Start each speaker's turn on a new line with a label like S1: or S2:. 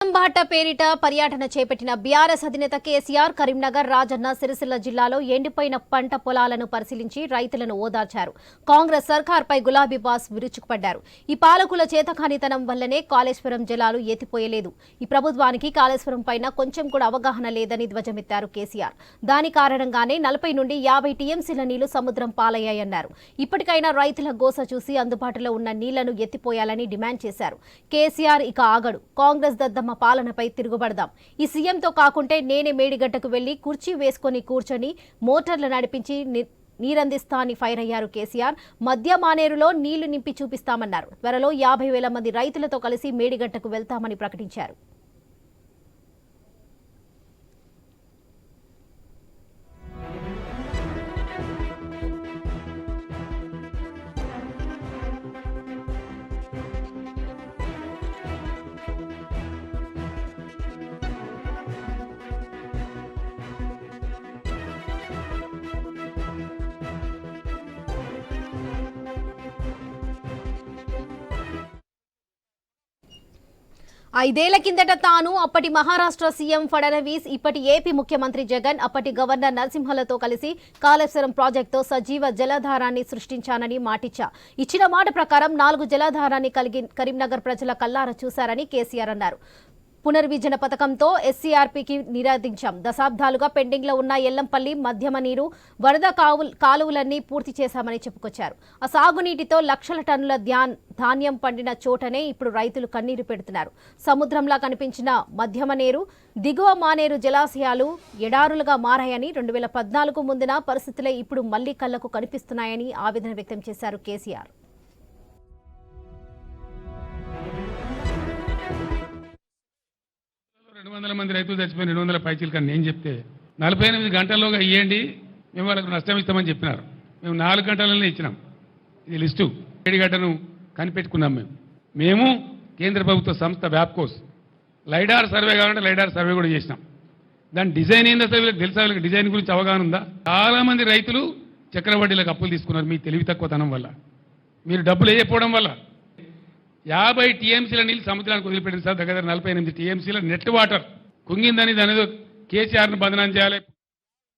S1: బాట పేరిట పర్యటన చేపట్టిన బీఆర్ఎస్ అధినేత కేసీఆర్ కరీంనగర్ రాజన్న సిరిసిల్ల జిల్లాలో ఎండిపోయిన పంట పొలాలను పరిశీలించి రైతులను ఓదార్చారు. కాంగ్రెస్ సర్కార్పై గులాబీ బాస్ విరుచుకుపడ్డారు. ఈ పాలకుల చేతకానితనం వల్లనే కాళేశ్వరం జలాలు ఎత్తిపోయలేదు. ఈ ప్రభుత్వానికి కాళేశ్వరం పైన కొంచెం కూడా అవగాహన లేదని ధ్వజమెత్తారు కేసీఆర్. దాని కారణంగానే 40 నుండి 50 టీఎంసీల నీళ్లు సముద్రం పాలయ్యాయన్నారు. ఇప్పటికైనా రైతుల గోస చూసి అందుబాటులో ఉన్న నీళ్లను ఎత్తిపోయాలని డిమాండ్ చేశారు. కేసీఆర్ ఇక ఆగడు. కాంగ్రెస్ దద్దమ్మ పాలనపై తిరుగుబడదాం. ఈ సీఎంతో కాకుంటే నేనే మేడిగడ్డకు వెళ్లి కుర్చీ వేసుకుని కూర్చొని మోటార్లు నడిపించి నీరందిస్తా అని ఫైర్ అయ్యారు కేసీఆర్. మధ్య మానేరులో నీళ్లు నింపి చూపిస్తామన్నారు. త్వరలో 50,000 మంది రైతులతో కలిసి మేడిగడ్డకు వెళ్తామని ప్రకటించారు. ఐదేళ్ల కిందట తాను అప్పటి మహారాష్ట్ర సీఎం ఫడణవీస్, ఇప్పటి ఏపీ ముఖ్యమంత్రి జగన్, అప్పటి గవర్నర్ నరసింహలతో కలిసి కాళేశ్వరం ప్రాజెక్టుతో సజీవ జలధారాన్ని సృష్టించానని మాటిచ్చా. ఇచ్చిన మాట ప్రకారం 4 జలధారాన్ని కరీంనగర్ ప్రజల కల్లారా చూశారని కేసీఆర్ అన్నారు. పునర్విజన పథకంతో ఎస్సీఆర్పీకి నిరాదించాం. దశాబ్దాలుగా పెండింగ్లో ఉన్న ఎల్లంపల్లి మధ్యమ నీరు వరద కాలువలన్నీ పూర్తి చేశామని చెప్పుకొచ్చారు. ఆ సాగునీటితో లక్షల టన్నుల ధాన్యం పండిన చోటనే ఇప్పుడు రైతులు కన్నీరు పెడుతున్నారు. సముద్రంలా కనిపించిన మధ్యమ నీరు, దిగువ మానేరు జలాశయాలు ఎడారులుగా మారాయని, 2014 ముందున పరిస్థితులే ఇప్పుడు మళ్లీ కళ్లకు కనిపిస్తున్నాయని ఆవేదన వ్యక్తం చేశారు కేసీఆర్.
S2: 200 మంది రైతులు చచ్చిపోయిన 200 పైచీలు కానీ నేను చెప్తే 48 గంటల్లోగా ఇవ్వండి, మేము వాళ్ళకు నష్టం ఇస్తామని చెప్పినారు. మేము 4 గంటలనే ఇచ్చినాం. ఇది లిస్టు. మేడిగడ్డను కనిపెట్టుకున్నాం. మేము కేంద్ర ప్రభుత్వ సంస్థ వ్యాప్కోస్ లైడార్ సర్వే కావాలంటే లైడార్ సర్వే కూడా చేసినాం. దాని డిజైన్ ఏందో అసలు వీళ్ళకి తెలుసా? వీళ్ళకి డిజైన్ గురించి అవగాహన ఉందా? చాలా మంది రైతులు చక్రవడ్డీలకు అప్పులు తీసుకున్నారు మీ తెలివి తక్కువతనం వల్ల, మీరు డబ్బులు వేయకపోవడం వల్ల. 50 టీఎంసీల నీళ్ళు సముద్రానికి వదిలిపెట్టింది సార్. దగ్గర 48 టీఎంసీల నెట్ వాటర్ కుంగిందని దాని కేసీఆర్ను బంధనం చేయాలి.